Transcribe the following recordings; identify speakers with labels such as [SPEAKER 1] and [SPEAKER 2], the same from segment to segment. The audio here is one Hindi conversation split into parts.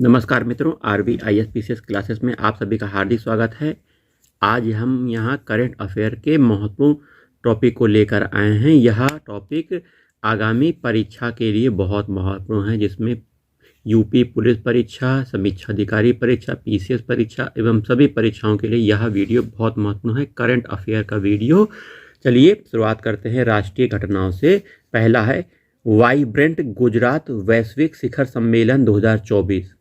[SPEAKER 1] नमस्कार मित्रों, RBISPCS क्लासेस में आप सभी का हार्दिक स्वागत है। आज हम यहाँ करंट अफेयर के महत्वपूर्ण टॉपिक को लेकर आए हैं। यह टॉपिक आगामी परीक्षा के लिए बहुत महत्वपूर्ण है, जिसमें यूपी पुलिस परीक्षा, समीक्षा अधिकारी परीक्षा, PCS परीक्षा एवं सभी परीक्षाओं के लिए यह वीडियो बहुत महत्वपूर्ण है, करंट अफेयर का वीडियो। चलिए शुरुआत करते हैं राष्ट्रीय घटनाओं से। पहला है वाइब्रेंट गुजरात वैश्विक शिखर सम्मेलन 2024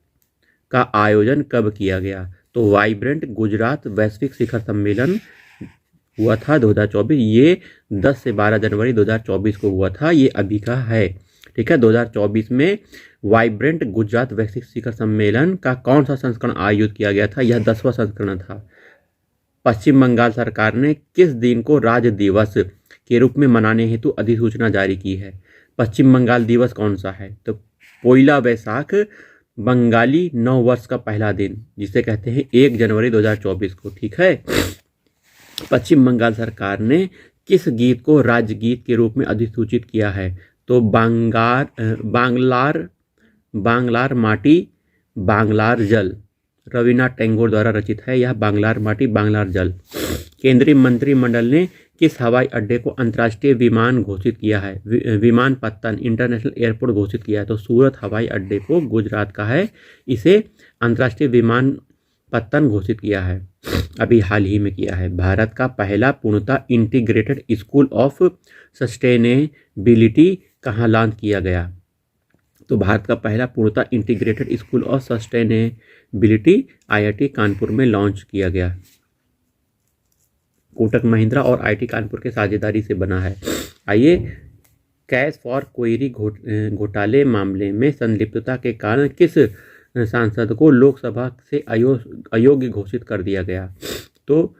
[SPEAKER 1] का आयोजन कब किया गया। तो वाइब्रेंट गुजरात वैश्विक शिखर सम्मेलन हुआ था 2024। ये 10 से 12 जनवरी 2024 को हुआ था। ये अभी का है, ठीक है। 2024 में वाइब्रेंट गुजरात वैश्विक शिखर सम्मेलन का कौन सा संस्करण आयोजित किया गया था। यह 10वां संस्करण था। पश्चिम बंगाल सरकार ने किस दिन को राज्य दिवस के रूप में मनाने हेतु अधिसूचना जारी की है। पश्चिम बंगाल दिवस कौन सा है। तो पोइला वैसाख बंगाली नव वर्ष का पहला दिन, जिसे कहते हैं 1 जनवरी 2024 को, ठीक है। पश्चिम बंगाल सरकार ने किस गीत को राज्य गीत के रूप में अधिसूचित किया है। तो बांग्लार माटी बांग्लार जल रविन्द्रनाथ टैगोर द्वारा रचित है। यह बांग्लार माटी बांग्लार जल। केंद्रीय मंत्रिमंडल ने किस हवाई अड्डे को अंतर्राष्ट्रीय विमान घोषित किया है। विमानपत्तन इंटरनेशनल एयरपोर्ट घोषित किया है। तो सूरत हवाई अड्डे को, गुजरात का है, इसे अंतर्राष्ट्रीय विमानपत्तन घोषित किया है, अभी हाल ही में किया है। भारत का पहला पूर्णतः इंटीग्रेटेड स्कूल ऑफ सस्टेनेबिलिटी कहाँ लॉन्च किया गया। तो भारत का पहला पूर्णतः integrated school of sustainability IIT Kanpur में लॉन्च किया गया। कोटक महिंद्रा और IIT कानपुर के साझेदारी से बना है। आइए, कैश फॉर क्वेरी घोटाले मामले में संलिप्तता के कारण किस सांसद को लोकसभा से अयोग्य घोषित कर दिया गया। तो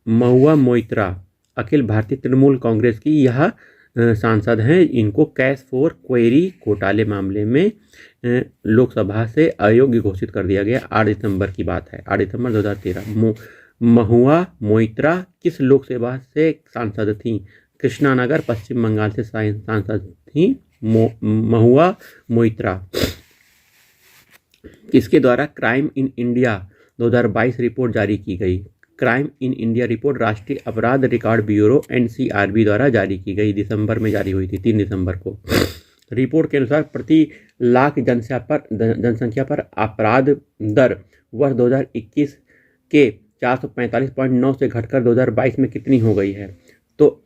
[SPEAKER 1] महुआ मोइत्रा अखिल भारतीय तृणमूल कांग्रेस की यह सांसद हैं। इनको कैश फॉर क्वेरी घोटाले मामले में लोकसभा से अयोग्य घोषित कर दिया गया। 8 दिसंबर की बात है, 8 दिसंबर 2013। महुआ मोइत्रा किस लोकसभा से सांसद थीं। कृष्णानगर पश्चिम बंगाल से सांसद थीं महुआ मोइत्रा। किसके द्वारा क्राइम इन इंडिया 2022 रिपोर्ट जारी की गई। क्राइम इन इंडिया रिपोर्ट राष्ट्रीय अपराध रिकॉर्ड ब्यूरो NCRB द्वारा जारी की गई। दिसंबर में जारी हुई थी, 3 दिसंबर को। रिपोर्ट के अनुसार प्रति लाख जनसंख्या पर अपराध दर वर्ष 2021 के 445.9 से घटकर 2022 में कितनी हो गई है। तो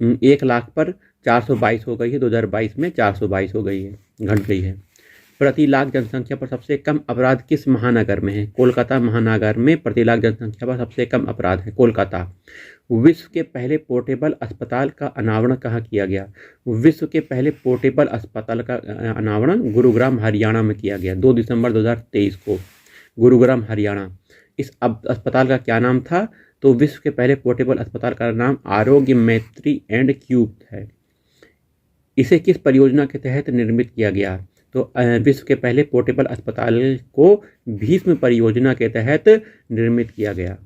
[SPEAKER 1] 1 लाख पर 422 हो गई है, 2022 में 422 हो गई है, घट गई है। प्रति लाख जनसंख्या पर सबसे कम अपराध किस महानगर में है। कोलकाता महानगर में प्रति लाख जनसंख्या पर सबसे कम अपराध है, कोलकाता। विश्व के पहले पोर्टेबल अस्पताल का अनावरण कहाँ किया गया। विश्व के पहले पोर्टेबल अस्पताल का अनावरण गुरुग्राम हरियाणा में किया गया 2 दिसंबर 2023 को, गुरुग्राम हरियाणा। इस अस्पताल का क्या नाम था। तो विश्व के पहले पोर्टेबल अस्पताल का नाम आरोग्य मैत्री एंड क्यूब है। इसे किस परियोजना के तहत निर्मित किया गया। तो विश्व के पहले पोर्टेबल अस्पताल को भीष्म परियोजना के तहत निर्मित किया गया।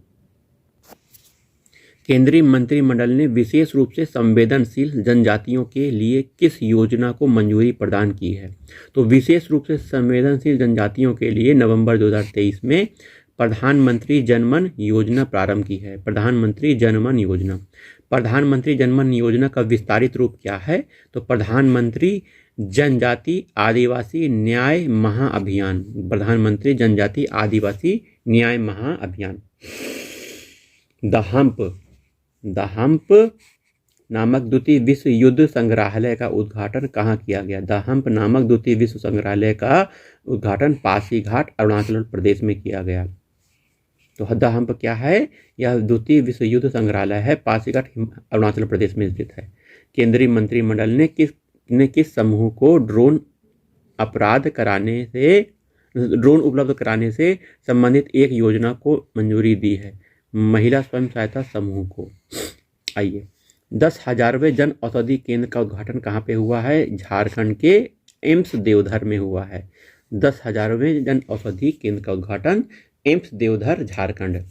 [SPEAKER 1] केंद्रीय मंत्रिमंडल ने विशेष रूप से संवेदनशील जनजातियों के लिए किस योजना को मंजूरी प्रदान की है। तो विशेष रूप से संवेदनशील जनजातियों के लिए नवंबर 2023 में प्रधानमंत्री जनमन योजना प्रारंभ की है। प्रधानमंत्री जनमन योजना। प्रधानमंत्री जनमन योजना का विस्तारित रूप क्या है। तो प्रधानमंत्री जनजाति आदिवासी न्याय महाअभियान। प्रधानमंत्री जनजाति आदिवासी न्याय महाअभियान। द हम्प नामक द्वितीय विश्व युद्ध संग्रहालय का उद्घाटन कहाँ किया गया। द हम्प नामक द्वितीय विश्व संग्रहालय का उद्घाटन पासीघाट अरुणाचल प्रदेश में किया गया। तो द हम्प क्या है। यह द्वितीय विश्व युद्ध संग्रहालय है, पासीघाट अरुणाचल प्रदेश में स्थित है। केंद्रीय मंत्रिमंडल ने किस समूह को ड्रोन उपलब्ध कराने से संबंधित एक योजना को मंजूरी दी है। महिला स्वयं सहायता समूह को। आइए, 10,000वें जन औषधि केंद्र का उद्घाटन कहाँ पे हुआ है। झारखंड के एम्स देवधर में हुआ है। 10,000वें जन औषधि केंद्र का उद्घाटन एम्स देवधर, झारखंड।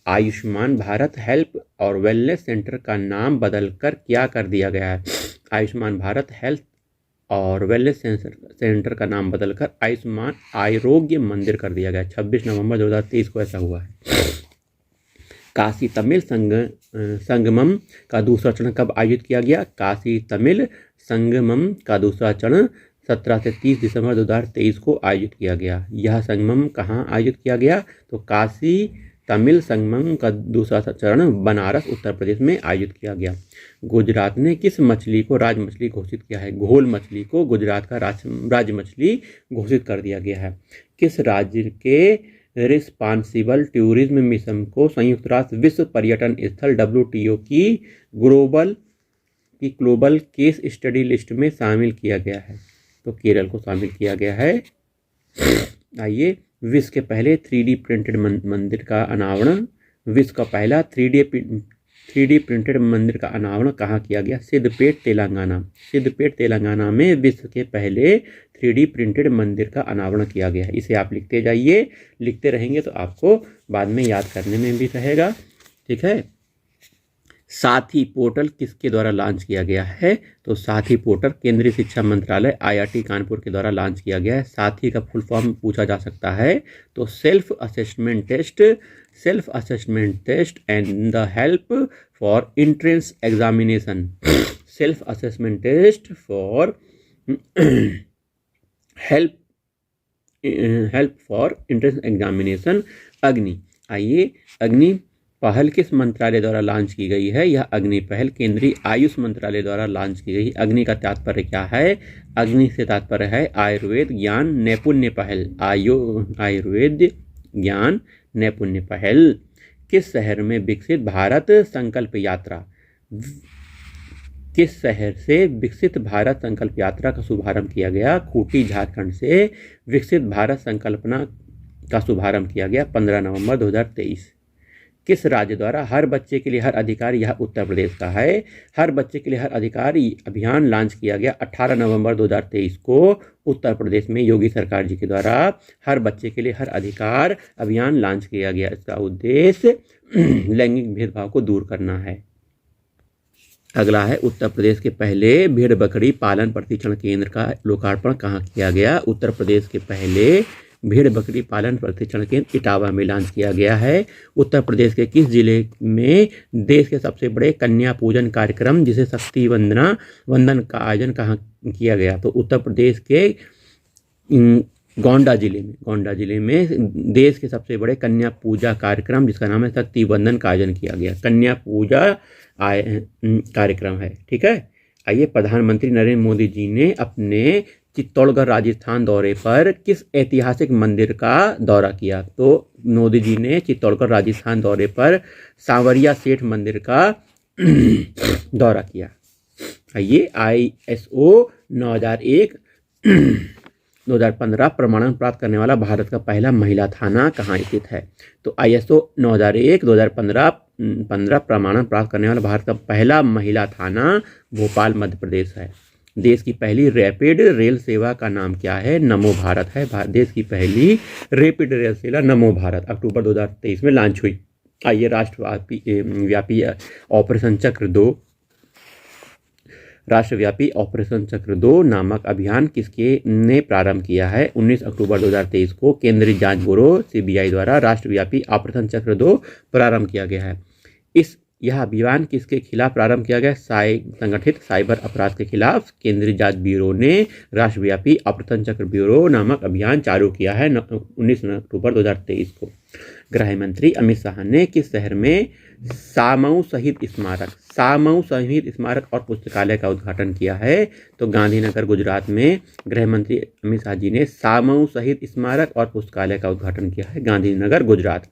[SPEAKER 1] आयुष्मान भारत हेल्थ और वेलनेस सेंटर का नाम बदलकर क्या कर दिया गया है। आयुष्मान भारत हेल्थ और वेलनेस सेंटर का नाम बदलकर आयुष्मान आरोग्य मंदिर कर दिया गया। 26 नवंबर 2023 को ऐसा हुआ है। काशी तमिल संगमम का दूसरा चरण कब आयोजित किया गया? काशी तमिल संगमम का दूसरा चरण 17 से 30 दिसंबर 2023 को आयोजित किया गया। यह संगमम कहाँ आयोजित किया गया? तो काशी तमिल संगमम का दूसरा चरण बनारस उत्तर प्रदेश में आयोजित किया गया। गुजरात ने किस मछली को राज मछली घोषित किया है? घोल मछली को गुजरात का राज मछली घोषित कर दिया गया है। किस राज्य के रिस्पांसिबल टूरिज्म मिशन को संयुक्त राष्ट्र विश्व पर्यटन स्थल WTO की ग्लोबल केस स्टडी लिस्ट में शामिल किया गया है? तो केरल को शामिल किया गया है। आइए, विश्व के पहले 3D प्रिंटेड मंदिर का अनावरण। विश्व का पहला 3D प्रिंटेड मंदिर का अनावरण कहाँ किया गया? सिद्धपेट तेलंगाना। सिद्धपेट तेलंगाना में विश्व के पहले 3D प्रिंटेड मंदिर का अनावरण किया गया है। इसे आप लिखते जाइए, लिखते रहेंगे तो आपको बाद में याद करने में भी रहेगा। ठीक है। साथी पोर्टल किसके द्वारा लॉन्च किया गया है? तो साथी पोर्टल केंद्रीय शिक्षा मंत्रालय IIT कानपुर के द्वारा लॉन्च किया गया है। साथी का फुल फॉर्म पूछा जा सकता है तो self assessment test and the help for entrance examination. Self assessment test for help for entrance examination Agni. आइए, अग्नि पहल किस मंत्रालय द्वारा लॉन्च की गई है? यह अग्नि पहल केंद्रीय आयुष मंत्रालय द्वारा लॉन्च की गई। अग्नि का तात्पर्य क्या है? अग्नि से तात्पर्य है आयुर्वेद ज्ञान नैपुण्य पहल। आयुर्वेद ज्ञान नैपुण्य पहल। किस शहर में विकसित भारत संकल्प यात्रा? किस शहर से विकसित भारत संकल्प यात्रा का शुभारंभ किया गया? खूंटी झारखंड से विकसित भारत संकल्पना का शुभारंभ किया गया 15 नवंबर 2023। किस राज्य द्वारा हर बच्चे के लिए हर अधिकार? यह उत्तर प्रदेश का है। हर बच्चे के लिए हर अधिकार अभियान लॉन्च किया गया 18 नवंबर 2023 को उत्तर प्रदेश में योगी सरकार जी के द्वारा हर बच्चे के लिए हर अधिकार अभियान लॉन्च किया गया। इसका उद्देश्य लैंगिक भेदभाव को दूर करना है। अगला है, उत्तर प्रदेश के पहले भेड़ बकरी पालन प्रशिक्षण केंद्र का लोकार्पण कहाँ किया गया? उत्तर प्रदेश के पहले भेड़ बकरी पालन प्रशिक्षण केंद्र इटावा में लॉन्च किया गया है। उत्तर प्रदेश के किस जिले में देश के सबसे बड़े कन्या पूजन कार्यक्रम जिसे शक्ति वंदन का आयोजन कहाँ किया गया? तो उत्तर प्रदेश के गोंडा जिले में देश के सबसे बड़े कन्या पूजा कार्यक्रम जिसका नाम है शक्ति वंदन का आयोजन किया गया। कन्या पूजा कार्यक्रम है। ठीक है। आइए, प्रधानमंत्री नरेंद्र मोदी जी ने अपने चित्तौड़गढ़ राजस्थान दौरे पर किस ऐतिहासिक मंदिर का दौरा किया? तो मोदी जी ने चित्तौड़गढ़ राजस्थान दौरे पर सांवरिया सेठ मंदिर का दौरा किया। आइए, ISO 2001-2015 प्रमाणन प्राप्त करने वाला भारत का पहला महिला थाना कहाँ स्थित है? तो ISO 2001-2015 प्रमाणन प्राप्त करने वाला भारत का पहला महिला थाना भोपाल मध्य प्रदेश है। देश की पहली रैपिड रेल सेवा का नाम क्या है? नमो भारत है। देश की पहली रैपिड रेल सेवा नमो भारत अक्टूबर 2023 में लॉन्च हुई। आइए, राष्ट्रव्यापी ऑपरेशन चक्र 2 नामक अभियान किसके ने प्रारंभ किया है? 19 अक्टूबर 2023 को केंद्रीय जांच ब्यूरो CBI द्वारा राष्ट्रव्यापी ऑपरेशन चक्र 2 प्रारंभ किया गया है। यह अभियान किसके खिलाफ प्रारंभ किया गया? संगठित साइबर अपराध के खिलाफ केंद्रीय जांच ब्यूरो ने राष्ट्रव्यापी ऑपरेशन चक्र ब्यूरो नामक अभियान चालू किया है 19 अक्टूबर 2023 को। गृह मंत्री अमित शाह ने किस शहर में सामऊ शहीद स्मारक और पुस्तकालय का उद्घाटन किया है? तो गांधीनगर गुजरात में गृह मंत्री अमित शाह जी ने सामऊ शहीद स्मारक और पुस्तकालय का उद्घाटन किया है गांधीनगर गुजरात।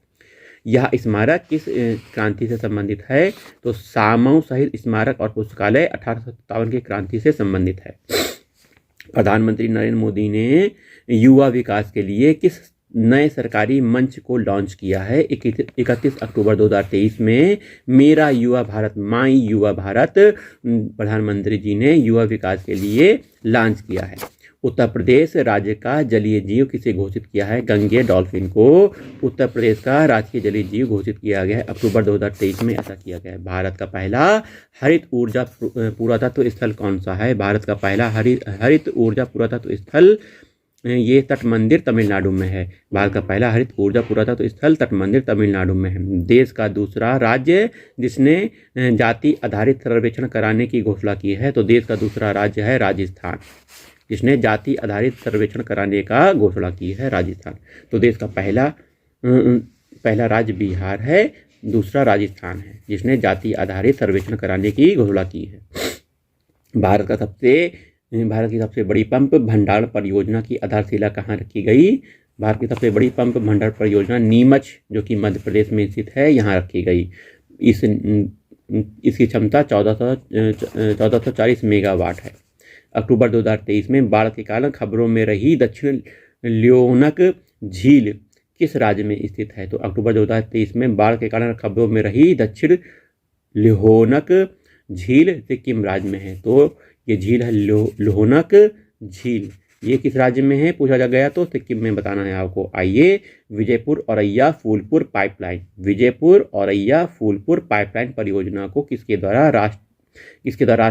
[SPEAKER 1] यह स्मारक किस क्रांति से संबंधित है? तो सामऊ शहीद स्मारक और पुस्तकालय 1857 की क्रांति से संबंधित है। प्रधानमंत्री नरेंद्र मोदी ने युवा विकास के लिए किस नए सरकारी मंच को लॉन्च किया है। 31 अक्टूबर 2023 में मेरा युवा भारत, माई युवा भारत प्रधानमंत्री जी ने युवा विकास के लिए लॉन्च किया है। उत्तर प्रदेश राज्य का जलीय जीव किसे घोषित किया है? गंगे डॉल्फिन को उत्तर प्रदेश का राष्ट्रीय जलीय जीव घोषित किया गया है। अक्टूबर 2023 में ऐसा किया गया है। भारत का पहला हरित ऊर्जा पुरातत्व स्थल कौन सा है? भारत का पहला हरित ऊर्जा पुरातत्व स्थल ये तट मंदिर तमिलनाडु में है। भारत का पहला हरित ऊर्जा पुरातत्व स्थल तट मंदिर तमिलनाडु में है। देश का दूसरा राज्य जिसने जाति आधारित सर्वेक्षण कराने की घोषणा की है, तो देश का दूसरा राज्य है राजस्थान, जिसने जाति आधारित सर्वेक्षण कराने का घोषणा की है, राजस्थान। तो देश का पहला राज्य बिहार है, दूसरा राजस्थान है, जिसने जाति आधारित सर्वेक्षण कराने की घोषणा की है। भारत की सबसे बड़ी पंप भंडारण परियोजना की आधारशिला कहाँ रखी गई? भारत की सबसे बड़ी पंप भंडारण परियोजना नीमच, जो कि मध्य प्रदेश में स्थित है, यहाँ रखी गई। इसकी क्षमता 1440 मेगावाट है। अक्टूबर 2023 में बाढ़ के कारण खबरों में रही दक्षिण ल्योनक झील किस राज्य में स्थित है? तो अक्टूबर 2023 में बाढ़ के कारण खबरों में रही दक्षिण ल्योनक झील सिक्किम राज्य में है। तो ये झील है लोहनक झील, ये किस राज्य में है पूछा जा गया तो सिक्किम में बताना है आपको। आइए, विजयपुर औरैया फूलपुर पाइपलाइन, विजयपुर औरैया फूलपुर पाइपलाइन परियोजना को किसके द्वारा राष्ट्र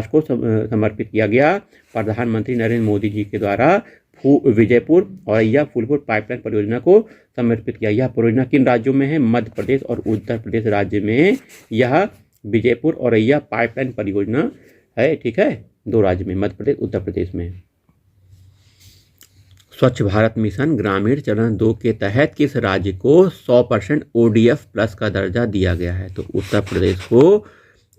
[SPEAKER 1] को समर्पित किया गया? प्रधानमंत्री नरेंद्र मोदी जी के द्वारा विजयपुर औरैया फूलपुर पाइपलाइन परियोजना को समर्पित किया। यह परियोजना किन राज्यों में है? मध्य प्रदेश और उत्तर प्रदेश राज्य में यह विजयपुर औरैया पाइपलाइन परियोजना है। ठीक है, दो राज्य में, मध्य प्रदेश उत्तर प्रदेश में। स्वच्छ भारत मिशन ग्रामीण चरण 2 के तहत किस राज्य को 100% ODF प्लस का दर्जा दिया गया है? तो उत्तर प्रदेश को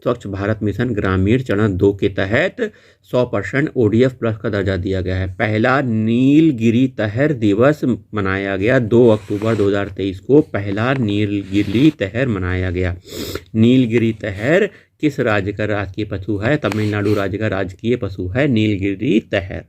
[SPEAKER 1] स्वच्छ भारत मिशन ग्रामीण चरण 2 के तहत 100% ODF प्लस का दर्जा दिया गया है। पहला नीलगिरी तहर दिवस मनाया गया 2 अक्टूबर 2023 को, पहला नीलगिरी तहर मनाया गया। नीलगिरी तहर किस राज्य का राजकीय पशु है? तमिलनाडु राज्य का राजकीय पशु है नीलगिरी तहर।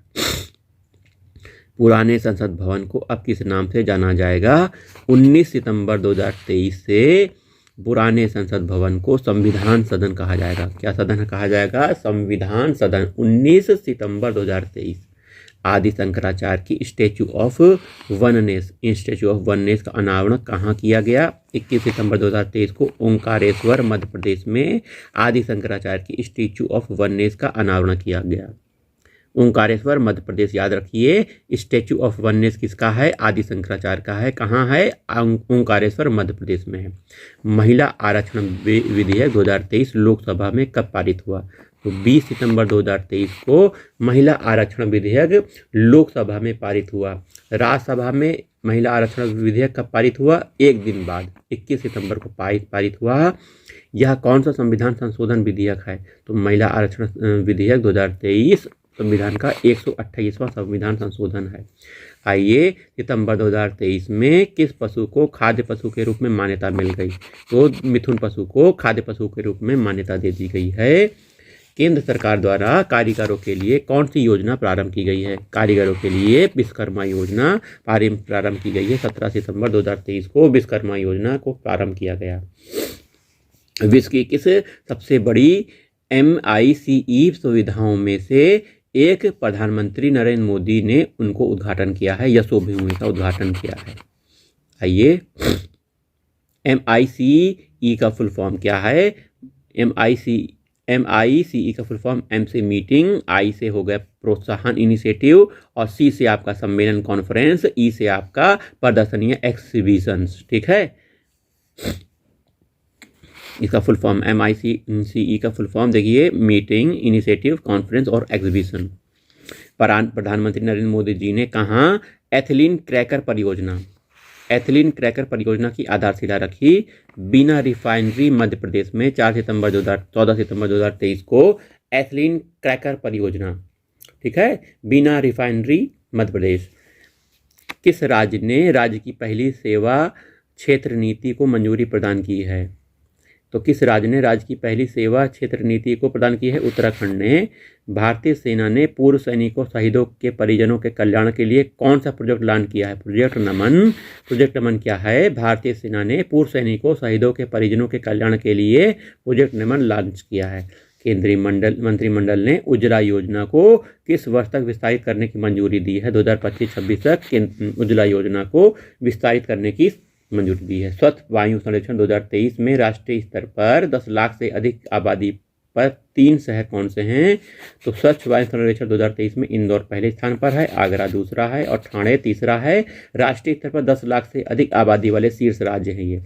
[SPEAKER 1] पुराने संसद भवन को अब किस नाम से जाना जाएगा? 19 सितंबर 2023 से पुराने संसद भवन को संविधान सदन कहा जाएगा। क्या सदन कहा जाएगा? संविधान सदन। 19 सितंबर 2023 आदि शंकराचार्य की स्टैच्यू ऑफ वननेस का अनावरण कहाँ किया गया? 21 सितंबर 2023 को ओंकारेश्वर मध्य प्रदेश में आदि शंकराचार्य की स्टैच्यू ऑफ वननेस का अनावरण किया गया। ओंकारेश्वर मध्य प्रदेश, याद रखिए। स्टैच्यू ऑफ वननेस किसका है? आदि शंकराचार्य का है। कहाँ है? ओंकारेश्वर मध्य प्रदेश में है। महिला आरक्षण विधेयक 2023 लोकसभा में कब पारित हुआ? तो 20 सितंबर 2023 को महिला आरक्षण विधेयक लोकसभा में पारित हुआ। राज्यसभा में महिला आरक्षण विधेयक कब पारित हुआ? एक दिन बाद, 21 सितंबर को पारित हुआ। यह कौन सा संविधान संशोधन विधेयक है? तो महिला आरक्षण विधेयक 2023 संविधान का 128वां संविधान संशोधन है। आइए, सितंबर 2023 में किस पशु को खाद्य पशु के रूप में मान्यता मिल गई? तो मिथुन पशु को खाद्य पशु के रूप में मान्यता दे दी गई है। केंद्र सरकार द्वारा कारीगरों के लिए कौन सी योजना प्रारंभ की गई है? कारीगरों के लिए विश्वकर्मा योजना प्रारंभ की गई है। 17 सितंबर 2023 को विश्वकर्मा योजना को प्रारंभ किया गया। विश्व की किस सबसे बड़ी MICE सुविधाओं में से एक प्रधानमंत्री नरेंद्र मोदी ने उनको उद्घाटन किया है? यशोभूमि का उद्घाटन किया है। आइए, MICE का फुल फॉर्म क्या है? MICE का फुल फॉर्म M से मीटिंग, I से हो गया प्रोत्साहन इनिशिएटिव, और C से आपका सम्मेलन कॉन्फ्रेंस, E से आपका प्रदर्शनी एक्सिबिशंस। ठीक है, इसका फुल फॉर्म MICE का फुल फॉर्म देखिए, मीटिंग, इनिशिएटिव, कॉन्फ्रेंस और एग्जीबिशन। प्रधानमंत्री नरेंद्र मोदी जी ने कहाँ एथिलीन क्रैकर परियोजना की आधारशिला रखी? बीना रिफाइनरी मध्य प्रदेश में 14 सितंबर 2023 को एथिलीन क्रैकर परियोजना। ठीक है, बीना रिफाइनरी मध्य प्रदेश। किस राज्य ने राज्य की पहली सेवा क्षेत्र नीति को मंजूरी प्रदान की है? तो किस राज्य ने राज्य की पहली सेवा क्षेत्र नीति को प्रदान की है? उत्तराखंड ने। भारतीय सेना ने पूर्व सैनिकों शहीदों के परिजनों के कल्याण के लिए कौन सा प्रोजेक्ट लॉन्च किया है? प्रोजेक्ट नमन। प्रोजेक्ट नमन क्या है? भारतीय सेना ने पूर्व सैनिकों शहीदों के परिजनों के कल्याण के लिए प्रोजेक्ट नमन लॉन्च किया है। केंद्रीय मंत्रिमंडल ने उज्ज्वला योजना को किस वर्ष तक विस्तारित करने की मंजूरी दी है? 2025-26 तक उज्ज्वला योजना को विस्तारित करने की मंजूरी दी है। स्वच्छ वायु सर्वेक्षण 2023 में राष्ट्रीय स्तर पर 10 लाख से अधिक आबादी पर 3 शहर कौन से हैं? तो स्वच्छ वायु सर्वेक्षण 2023 में इंदौर पहले स्थान पर है, आगरा दूसरा है और ठाणे तीसरा है। राष्ट्रीय स्तर पर 10 लाख से अधिक आबादी वाले शीर्ष राज्य हैं ये।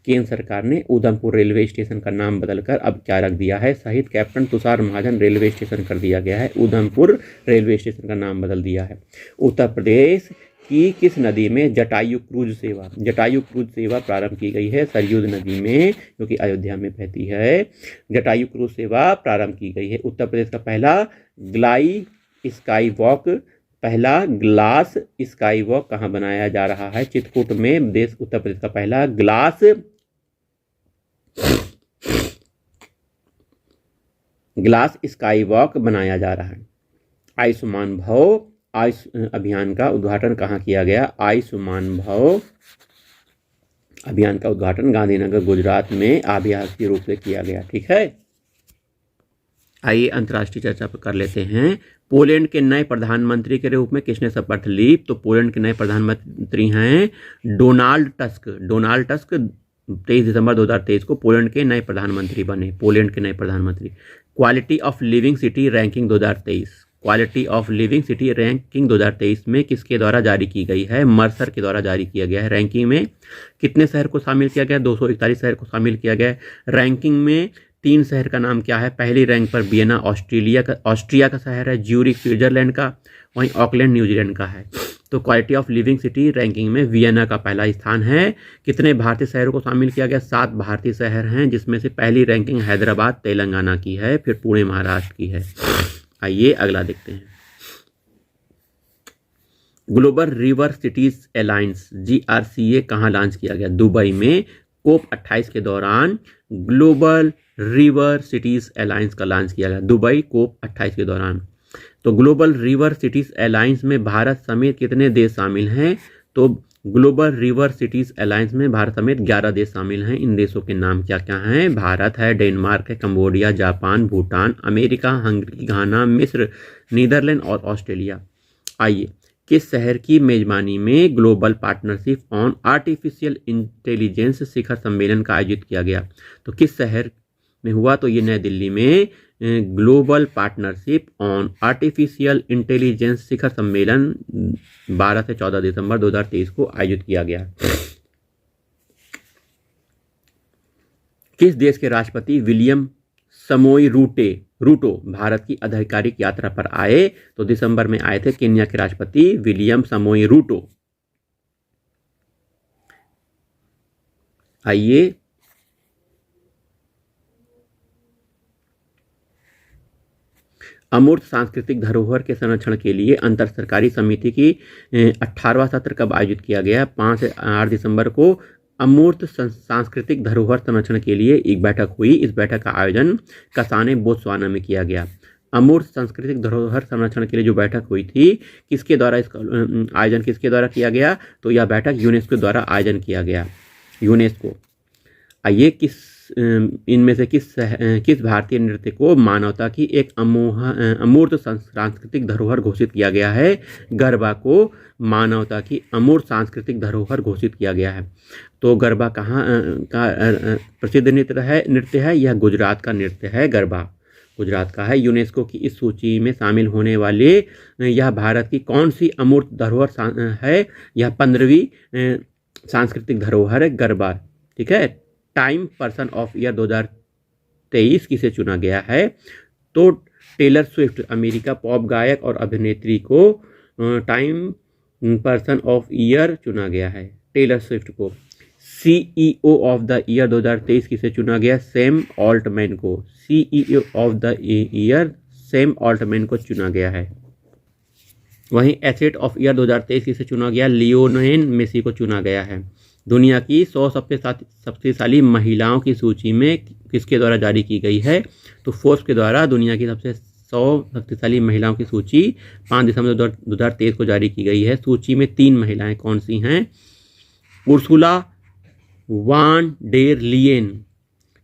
[SPEAKER 1] केंद्र सरकार ने उधमपुर रेलवे स्टेशन का नाम बदलकर अब क्या रख दिया है? शहीद कैप्टन तुषार महाजन रेलवे स्टेशन कर दिया गया है। उधमपुर रेलवे स्टेशन का नाम बदल दिया है। उत्तर प्रदेश की किस नदी में जटायु क्रूज सेवा प्रारंभ की गई है? सरयू नदी में, जो कि अयोध्या में बहती है, जटायु क्रूज सेवा प्रारंभ की गई है। उत्तर प्रदेश का पहला ग्लास स्काई वॉक कहाँ बनाया जा रहा है? चित्रकूट में। उत्तर प्रदेश का पहला ग्लास स्काई वॉक बनाया जा रहा है। आयुष्मान भव अभियान का उद्घाटन कहाँ किया गया? आयुष्मान भव अभियान का उद्घाटन गांधीनगर गुजरात में आभासी रूप से किया गया। ठीक है, आइए अंतर्राष्ट्रीय चर्चा पर कर लेते हैं। पोलैंड के नए प्रधानमंत्री के रूप में किसने शपथ ली? तो पोलैंड के नए प्रधानमंत्री हैं डोनाल्ड टस्क। 23 दिसंबर 2023 को पोलैंड के नए प्रधानमंत्री बने। पोलैंड के नए प्रधानमंत्री। Quality of living city ranking 2023 में किसके द्वारा जारी की गई है? मर्सर के द्वारा जारी किया गया है। रैंकिंग में कितने शहर को शामिल किया गया? 241 शहर को शामिल किया गया है। रैंकिंग में 3 शहर का नाम क्या है? पहली रैंक पर वियना ऑस्ट्रिया का शहर है, ज्यूरिख स्विट्जरलैंड का, वहीं ऑकलैंड न्यूजीलैंड का है। तो quality of living city ranking में वियना का पहला स्थान है। कितने भारतीय शहरों को शामिल किया गया? 7 भारतीय शहर हैं, जिसमें से पहली रैंकिंग हैदराबाद तेलंगाना की है, फिर पुणे महाराष्ट्र की है। आइए अगला देखते हैं। Global river cities alliance GRCA कहाँ लॉन्च किया गया? दुबई में। COP28 के दौरान ग्लोबल रिवर सिटीज अलायंस का लॉन्च किया गया, दुबई COP28 के दौरान। तो ग्लोबल रिवर सिटीज अलायंस में भारत समेत कितने देश शामिल हैं? तो ग्लोबल रिवर सिटीज अलायंस में भारत समेत 11 देश शामिल हैं। इन देशों के नाम क्या क्या हैं? भारत है, डेनमार्क है, Cambodia, Japan, Bhutan, America, Hungary, Ghana, मिस्र, नीदरलैंड और ऑस्ट्रेलिया। आइए, किस शहर की मेजबानी में global partnership on artificial intelligence शिखर सम्मेलन का आयोजित किया गया? तो किस शहर में हुआ? तो ये नई दिल्ली में global partnership on artificial intelligence शिखर सम्मेलन 12 से 14 दिसंबर 2023 को आयोजित किया गया। किस देश के राष्ट्रपति विलियम समोई रूटो भारत की आधिकारिक यात्रा पर आए? तो दिसंबर में आए थे केन्या के राष्ट्रपति विलियम समोई रूटो। आइए अमूर्त सांस्कृतिक धरोहर के संरक्षण के लिए अंतर सरकारी समिति की 18वां सत्र कब आयोजित किया गया? 5 से 8 दिसंबर को अमूर्त सांस्कृतिक धरोहर संरक्षण के लिए एक बैठक हुई। इस बैठक का आयोजन कसाने बोत्सवाना में किया गया। अमूर्त सांस्कृतिक धरोहर संरक्षण के लिए जो बैठक हुई थी, किसके द्वारा इसका आयोजन किसके द्वारा किया गया? तो यह बैठक यूनेस्को द्वारा आयोजन किया गया, यूनेस्को। आइए इनमें से किस भारतीय नृत्य को मानवता की एक अमूर्त सांस्कृतिक धरोहर घोषित किया गया है? गरबा को मानवता की अमूर्त सांस्कृतिक धरोहर घोषित किया गया है। तो गरबा कहाँ का प्रसिद्ध नृत्य है? यह गुजरात का नृत्य है। गरबा गुजरात का है। यूनेस्को की इस सूची में शामिल होने वाले यह भारत की कौन सी अमूर्त धरोहर है? यह 15वीं सांस्कृतिक धरोहर है, गरबा। ठीक है। टाइम पर्सन ऑफ ईयर 2023 किसे चुना गया है? तो टेलर स्विफ्ट, अमेरिका पॉप गायक और अभिनेत्री को टाइम पर्सन ऑफ ईयर चुना गया है, टेलर स्विफ्ट को। CEO ऑफ द ईयर 2023 किसे चुना गया? सैम ऑल्टमैन को। CEO of the year Sam Altman को चुना गया है। वहीं एथलीट ऑफ ईयर 2023 किसे चुना गया? लियोनेल मेसी को चुना गया है। दुनिया की 100 सबसे शक्तिशाली महिलाओं की सूची में किसके द्वारा जारी की गई है? तो फोर्ब्स के द्वारा दुनिया की सबसे 100 शक्तिशाली महिलाओं की सूची 5 दिसंबर 2023 को जारी की गई है। सूची में 3 महिलाएं कौन सी हैं? उर्सुला वान डेर लियेन,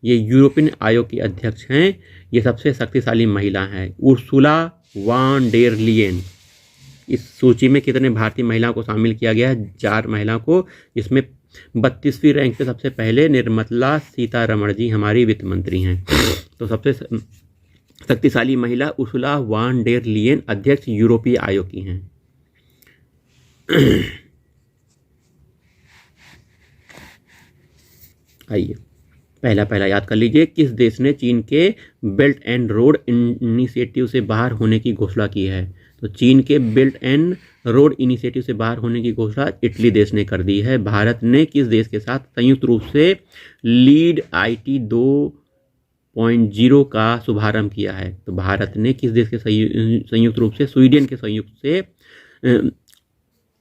[SPEAKER 1] ये यूरोपियन आयोग की अध्यक्ष हैं, ये सबसे शक्तिशाली महिला हैं, उर्सुला वान डेर लियेन। इस सूची में कितने भारतीय महिलाओं को शामिल किया गया है? 4 महिलाओं को, जिसमें 32वीं रैंक पे सबसे पहले निर्मला सीतारमण जी हमारी वित्त मंत्री हैं। तो सबसे शक्तिशाली महिला उर्सुला वान डेर लियेन अध्यक्ष यूरोपीय आयोग की हैं। आइए पहला याद कर लीजिए, किस देश ने चीन के बेल्ट एंड रोड इनिशिएटिव से बाहर होने की घोषणा की है? तो चीन के बेल्ट एंड रोड इनिशिएटिव से बाहर होने की घोषणा इटली देश ने कर दी है। भारत ने किस देश के साथ संयुक्त रूप से लीड IT 2.0 का शुभारंभ किया है? तो भारत ने किस देश के संयुक्त रूप से, स्वीडन के संयुक्त से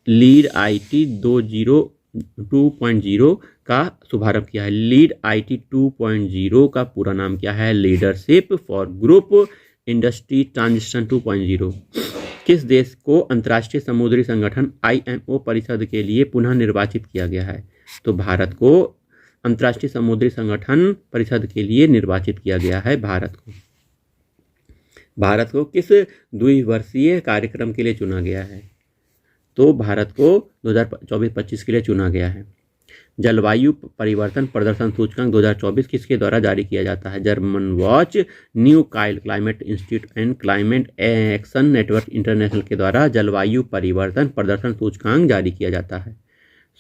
[SPEAKER 1] लीड IT 2.0 का शुभारंभ किया है। लीड IT 2.0 का पूरा नाम क्या है? Leadership for group industry transition 2.0। किस देश को अंतर्राष्ट्रीय समुद्री संगठन IMO परिषद के लिए पुनः निर्वाचित किया गया है? तो भारत को अंतर्राष्ट्रीय समुद्री संगठन परिषद के लिए निर्वाचित किया गया है। भारत को किस द्विवर्षीय कार्यक्रम के लिए चुना गया है? तो भारत को 2024-25 के लिए चुना गया है। जलवायु परिवर्तन प्रदर्शन सूचकांक 2024 किसके द्वारा जारी किया जाता है? German watch, new climate institute and climate action network international के द्वारा जलवायु परिवर्तन प्रदर्शन सूचकांक जारी किया जाता है।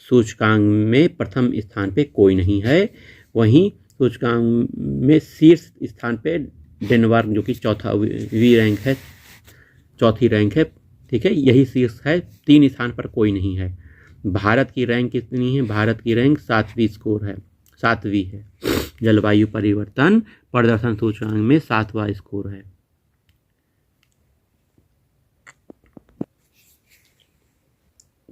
[SPEAKER 1] सूचकांक में प्रथम स्थान पे कोई नहीं है, वहीं सूचकांक में शीर्ष स्थान पे डेनमार्क जो कि चौथी रैंक है, ठीक है, यही शीर्ष है, 3 स्थान पर कोई नहीं है। भारत की रैंक कितनी है? भारत की रैंक 7वीं है। जलवायु परिवर्तन प्रदर्शन सूचकांक में 7वां स्कोर है।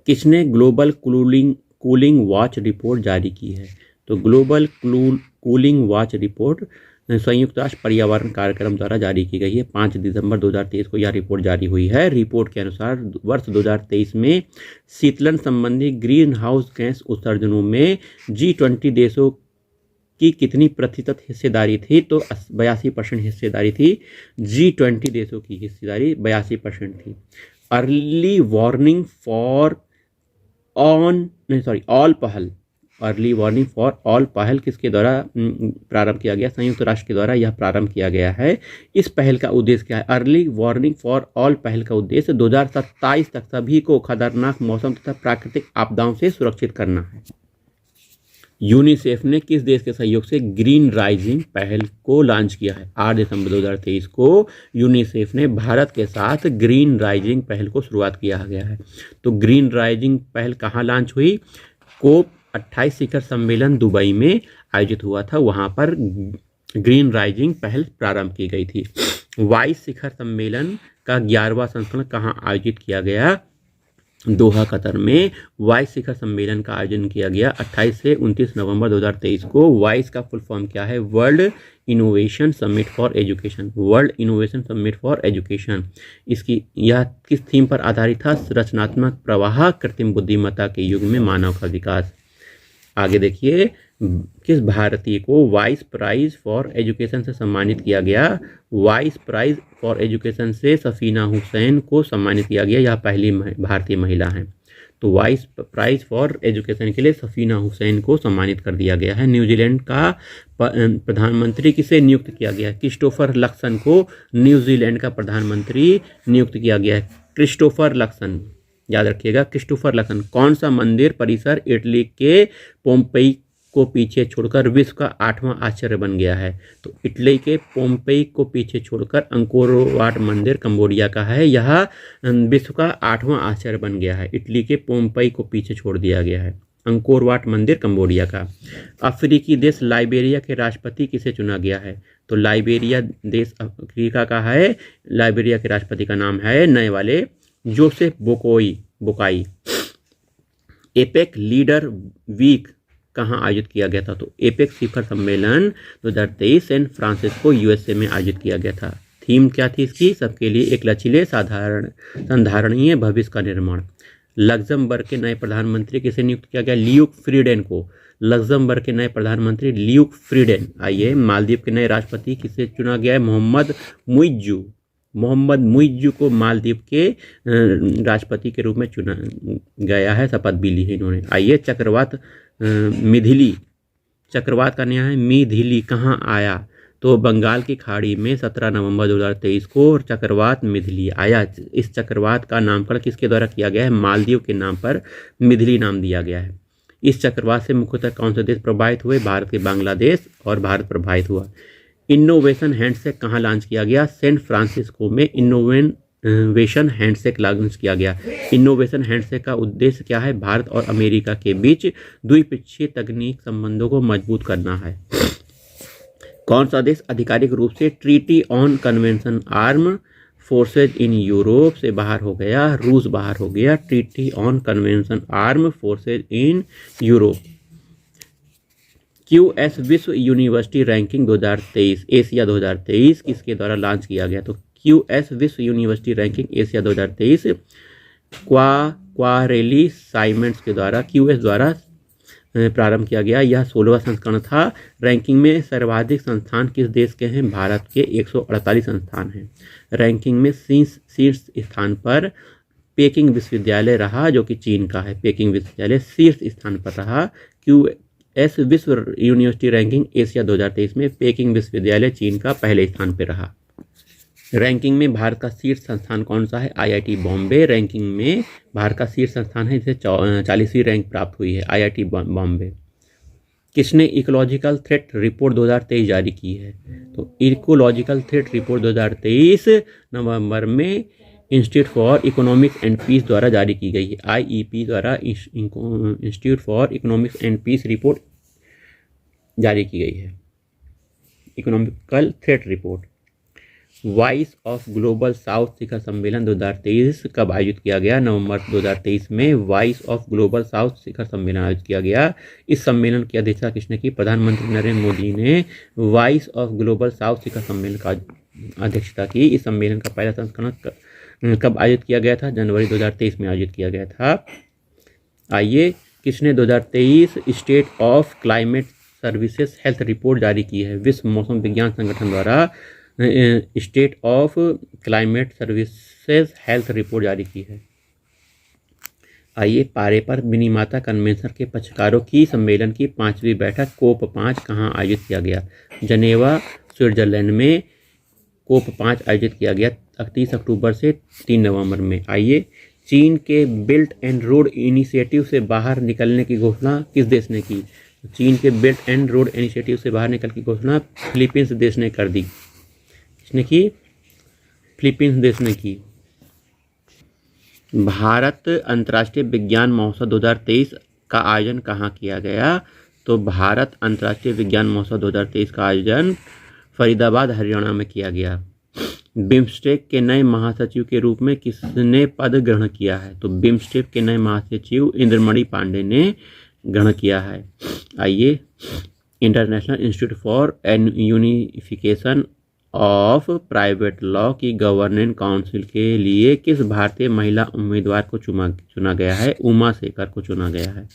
[SPEAKER 1] किसने ग्लोबल कूलिंग वॉच रिपोर्ट जारी की है? तो ग्लोबल कूलिंग वॉच रिपोर्ट संयुक्त राष्ट्र पर्यावरण कार्यक्रम द्वारा जारी की गई है। 5 दिसंबर 2023 को यह रिपोर्ट जारी हुई है। रिपोर्ट के अनुसार वर्ष 2023 में शीतलन संबंधी ग्रीन हाउस गैस उत्सर्जनों में G20 देशों की कितनी प्रतिशत हिस्सेदारी थी? तो 82% हिस्सेदारी थी। G20 देशों की हिस्सेदारी 82% थी। अर्ली वार्निंग फॉर ऑल पहल किसके द्वारा प्रारंभ किया गया? संयुक्त राष्ट्र के द्वारा यह प्रारंभ किया गया है। इस पहल का उद्देश्य क्या है? अर्ली वार्निंग फॉर ऑल पहल का उद्देश्य 2027 तक सभी को खतरनाक मौसम तथा प्राकृतिक आपदाओं से सुरक्षित करना है। यूनिसेफ ने किस देश के सहयोग से ग्रीन राइजिंग पहल को लॉन्च किया है? 8 दिसंबर 2023 को यूनिसेफ ने भारत के साथ ग्रीन राइजिंग पहल को शुरुआत किया गया है। तो ग्रीन राइजिंग पहल कहाँ लॉन्च हुई? COP 28 शिखर सम्मेलन दुबई में आयोजित हुआ था, वहां पर ग्रीन राइजिंग पहल प्रारंभ की गई थी। 22 शिखर सम्मेलन का 11वां संस्करण कहाँ आयोजित किया गया? दोहा कतर में 22 शिखर सम्मेलन का आयोजन किया गया 28 से 29 नवंबर 2023 को। 22 का फुल फॉर्म क्या है? World innovation summit for education. World innovation summit for education. इसकी यह किस थीम पर आधारित था? रचनात्मक प्रवाह कृत्रिम बुद्धिमत्ता के युग में मानव का विकास। आगे देखिए, किस भारतीय को वाइस प्राइज फॉर एजुकेशन से सम्मानित किया गया? वाइस प्राइज फॉर एजुकेशन से सफीना हुसैन को सम्मानित किया गया। यह पहली भारतीय महिला हैं। तो वाइस प्राइज फॉर एजुकेशन के लिए सफीना हुसैन को सम्मानित कर दिया गया है। न्यूजीलैंड का प्रधानमंत्री किसे नियुक्त किया गया? क्रिस्टोफर लक्सन को न्यूजीलैंड का प्रधानमंत्री नियुक्त किया गया है। क्रिस्टोफर लक्सन, याद रखिएगा, क्रिस्टोफर लक्सन। कौन सा मंदिर परिसर इटली के पोम्पेई को पीछे छोड़कर विश्व का 8वां आश्चर्य बन गया है? तो इटली के पोम्पेई को पीछे छोड़कर अंकोर वाट मंदिर कंबोडिया का है। यह विश्व का 8वां आश्चर्य बन गया है। इटली के पोम्पेई को पीछे छोड़ दिया गया है। अंकोर वाट मंदिर कंबोडिया का। अफ्रीकी देश लाइबेरिया के राष्ट्रपति किसे चुना गया है? तो लाइबेरिया देश अफ्रीका का है। लाइबेरिया के राष्ट्रपति का नाम है नए वाले जोसेफ बोकाई। एपेक लीडर वीक कहाँ आयोजित किया गया था? तो एपेक शिखर सम्मेलन 2023 सैन फ्रांसिस्को यूएसए में आयोजित किया गया था। थीम क्या थी इसकी? सबके लिए एक लचीले संधारणीय भविष्य का निर्माण। लग्जमबर्ग के नए प्रधानमंत्री किसे नियुक्त किया गया? ल्यूक फ्रीडेन को। लग्जमबर्ग के नए प्रधानमंत्री ल्यूक फ्रीडेन। आइए, मालदीव के नए राष्ट्रपति किसे चुना गया है? मोहम्मद मुइज्जू को मालदीव के राष्ट्रपति के रूप में चुना गया है, शपथ भी ली है इन्होंने। आइए, चक्रवात मिथिली, चक्रवात का नाम है मिथिली, कहाँ आया? तो बंगाल की खाड़ी में 17 नवंबर 2023 को चक्रवात मिथिली आया। इस चक्रवात का नामकरण किसके द्वारा किया गया है? मालदीव के नाम पर मिथिली नाम दिया गया है। इस चक्रवात से मुख्यतः कौन से देश प्रभावित हुए? भारत के बांग्लादेश और भारत प्रभावित हुआ। इनोवेशन हैंडशेक कहाँ लॉन्च किया गया? सैन फ्रांसिस्को में इनोवेशन हैंडशेक लॉन्च किया गया। इनोवेशन हैंडशेक का उद्देश्य क्या है? भारत और अमेरिका के बीच द्विपक्षीय तकनीक संबंधों को मजबूत करना है। कौन सा देश आधिकारिक रूप से treaty on convention arm forces in Europe से बाहर हो गया? रूस बाहर हो गया treaty on convention arm forces in Europe. QS विश्व यूनिवर्सिटी रैंकिंग 2023 एशिया 2023 किसके द्वारा लॉन्च किया गया? तो QS विश्व यूनिवर्सिटी रैंकिंग एशिया 2023 क्वारेली साइमेंट्स के द्वारा QS द्वारा प्रारंभ किया गया। यह 16वां संस्करण था। रैंकिंग में सर्वाधिक संस्थान किस देश के हैं? भारत के 148 संस्थान हैं। रैंकिंग में शीर्ष स्थान पर पेकिंग विश्वविद्यालय रहा, जो कि चीन का है। पेकिंग विश्वविद्यालय शीर्ष स्थान पर रहा। QS विश्व यूनिवर्सिटी रैंकिंग एशिया 2023 में पेकिंग विश्वविद्यालय चीन का पहले स्थान पर रहा। रैंकिंग में भारत का शीर्ष संस्थान कौन सा है? IIT बॉम्बे रैंकिंग में भारत का शीर्ष संस्थान है, इसे 40वीं रैंक प्राप्त हुई है IIT बॉम्बे। किसने इकोलॉजिकल थ्रेट रिपोर्ट 2023 जारी की है? तो इकोलॉजिकल थ्रेट रिपोर्ट 2023 नवंबर में institute for economics and peace द्वारा जारी की गई है। IEP द्वारा institute for economics and peace report जारी की गई है, economical threat report. Voice of global south शिखर सम्मेलन 2023 कब आयोजित किया गया? नवंबर 2023 में वॉइस ऑफ ग्लोबल साउथ शिखर सम्मेलन आयोजित किया गया। इस सम्मेलन की अध्यक्षता किसने की? प्रधानमंत्री नरेंद्र मोदी ने वॉइस ऑफ ग्लोबल साउथ शिखर सम्मेलन का अध्यक्षता की। इस सम्मेलन का पहला संस्करण कब आयोजित किया गया था? जनवरी 2023 में आयोजित किया गया था। आइए, किसने 2023 state of climate services health report जारी की है? विश्व मौसम विज्ञान संगठन द्वारा state of climate services health report जारी की है। आइए, पारेपर मिनीमाता कन्वेंशन के पक्षकारों की सम्मेलन की 5वीं बैठक COP5 कहाँ आयोजित किया गया? जनेवा स्विट्जरलैंड में COP5 आयोजित किया गया 31 अक्टूबर से 3 नवंबर में। आइए, चीन के बेल्ट एंड रोड इनिशिएटिव से बाहर निकलने की घोषणा किस देश ने की? चीन के बेल्ट एंड रोड इनिशिएटिव से बाहर निकलने की घोषणा फिलीपींस देश ने कर दी। किसने की? फिलीपींस देश ने की। भारत अंतर्राष्ट्रीय विज्ञान महोत्सव 2023 का आयोजन कहाँ किया गया? तो भारत अंतर्राष्ट्रीय विज्ञान महोत्सव 2023 का आयोजन फरीदाबाद हरियाणा में किया गया। बिम्स्टेक के नए महासचिव के रूप में किसने पद ग्रहण किया है? तो बिम्स्टेक के नए महासचिव इंद्रमणि पांडे ने ग्रहण किया है। आइए, international institute for unification of private law की गवर्निंग काउंसिल के लिए किस भारतीय महिला उम्मीदवार को चुना गया है? उमा शेखर को चुना गया है।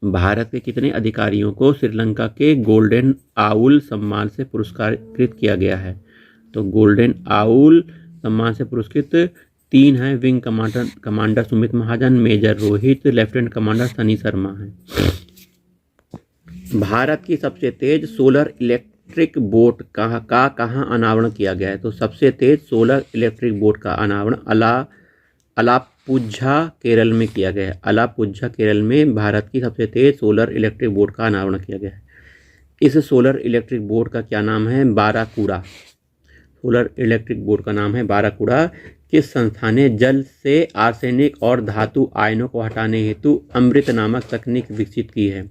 [SPEAKER 1] भारत के कितने अधिकारियों को श्रीलंका के गोल्डन आउल सम्मान से पुरस्कृत किया गया है? तो गोल्डन आउल सम्मान से पुरस्कृत 3 हैं। Wing commander Sumit Mahajan, major Rohit, lieutenant commander Sunny Sharma हैं। भारत की सबसे तेज सोलर इलेक्ट्रिक बोट कहाँ अनावरण किया गया है? तो सबसे तेज सोलर इलेक्ट्रिक बोट का अनावरण अलापुझा केरल में किया गया है। अलापुझा केरल में भारत की सबसे तेज सोलर इलेक्ट्रिक बोट का अनावरण किया गया है। इस सोलर इलेक्ट्रिक बोट का क्या नाम है? बाराकूड़ा। सोलर इलेक्ट्रिक बोट का नाम है बाराकूड़ा। किस संस्था ने जल से आर्सेनिक और धातु आयनों को हटाने हेतु अमृत नामक तकनीक विकसित की है?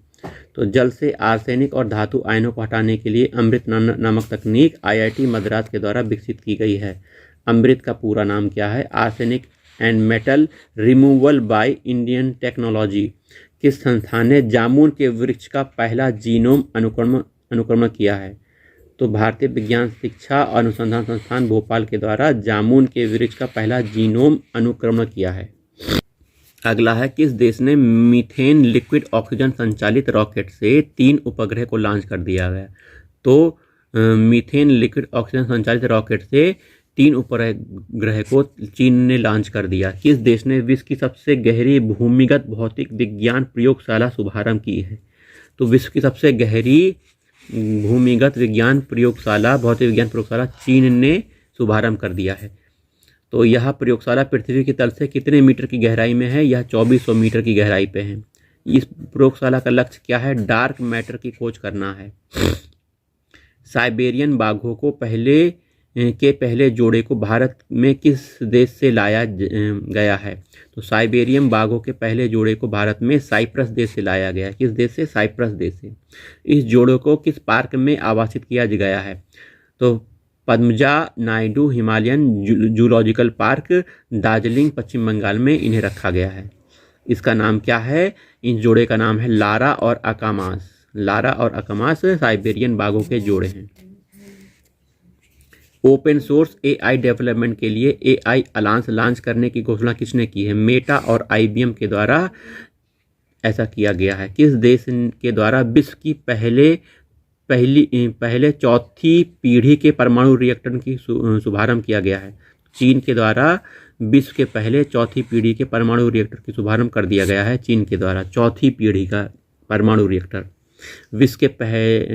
[SPEAKER 1] तो जल से आर्सेनिक और धातु आयनों को हटाने के लिए अमृत नामक तकनीक IIT मद्रास के द्वारा विकसित की गई है। अमृत का पूरा नाम क्या है? Arsenic and metal removal by Indian technology. किस संस्थान ने जामुन के वृक्ष का पहला जीनोम अनुक्रमण किया है? तो भारतीय विज्ञान शिक्षा अनुसंधान संस्थान भोपाल के द्वारा जामुन के वृक्ष का पहला जीनोम अनुक्रमण किया है। अगला है, किस देश ने मीथेन लिक्विड ऑक्सीजन संचालित रॉकेट से 3 उपग्रह को लॉन्च कर दिया गया? तो मीथेन लिक्विड ऑक्सीजन संचालित रॉकेट से 3 उपग्रह को चीन ने लॉन्च कर दिया। किस देश ने विश्व की सबसे गहरी भूमिगत भौतिक विज्ञान प्रयोगशाला शुभारंभ की है? तो विश्व की सबसे गहरी भूमिगत विज्ञान प्रयोगशाला भौतिक विज्ञान प्रयोगशाला चीन ने शुभारंभ कर दिया है। तो यह प्रयोगशाला पृथ्वी की तल से कितने मीटर की गहराई में है? यह 2400 मीटर की गहराई पे है। इस प्रयोगशाला का लक्ष्य क्या है? डार्क मैटर की खोज करना है। साइबेरियन बाघों को पहले जोड़े को भारत में किस देश से लाया गया है? तो साइबेरियन बाघों के पहले जोड़े को भारत में साइप्रस देश से लाया गया है। किस देश से? साइप्रस देश से। इस जोड़े को किस पार्क में आवासित किया गया है? तो Padmaja Naidu Himalayan zoological park, Darjeeling, Paschim Bangal में इन्हें रखा गया है। इसका नाम क्या है? इन जोड़े का नाम है लारा और अकामास। लारा और अकामास साइबेरियन बाघों के जोड़े हैं। ओपन सोर्स एआई डेवलपमेंट के लिए एआई अलायंस लॉन्च करने की घोषणा किसने की है? मेटा और आईबीएम के द्वारा ऐसा किया गया है। किस देश के द्वारा विश्व की पहले चौथी पीढ़ी के परमाणु रिएक्टर की शुभारंभ किया गया है? चीन के द्वारा विश्व के पहले चौथी पीढ़ी के परमाणु रिएक्टर की शुभारंभ कर दिया गया है। चीन के द्वारा चौथी पीढ़ी का परमाणु रिएक्टर। विश्व के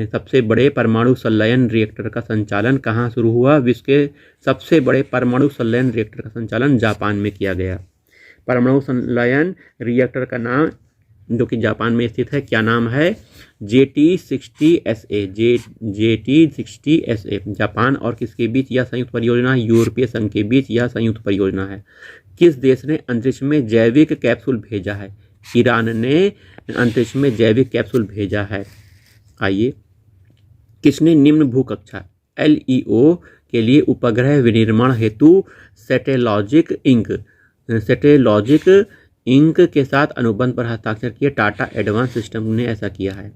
[SPEAKER 1] सबसे बड़े परमाणु संलयन रिएक्टर का संचालन कहाँ शुरू हुआ? विश्व के सबसे बड़े परमाणु संलयन रिएक्टर का संचालन जापान में किया गया। परमाणु संलयन रिएक्टर का नाम जो कि जापान में स्थित है, क्या नाम है? JT60SA। JT60SA। जापान और किसके बीच यह संयुक्त परियोजना? यूरोपीय संघ के बीच यह संयुक्त परियोजना है। किस देश ने अंतरिक्ष में जैविक कैप्सूल भेजा है? ईरान ने अंतरिक्ष में जैविक कैप्सूल भेजा है। आइए, किसने निम्न भूकक्षा LEO के लिए उपग्रह विनिर्माण हेतु सैटेलॉजिक इंक के साथ अनुबंध पर हस्ताक्षर किए? टाटा एडवांस सिस्टम ने ऐसा किया है।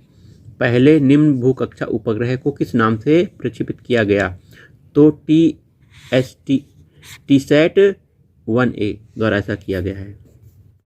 [SPEAKER 1] पहले निम्न भूकक्षा उपग्रह को किस नाम से प्रक्षेपित किया गया? तो TSAT-1A द्वारा ऐसा किया गया है।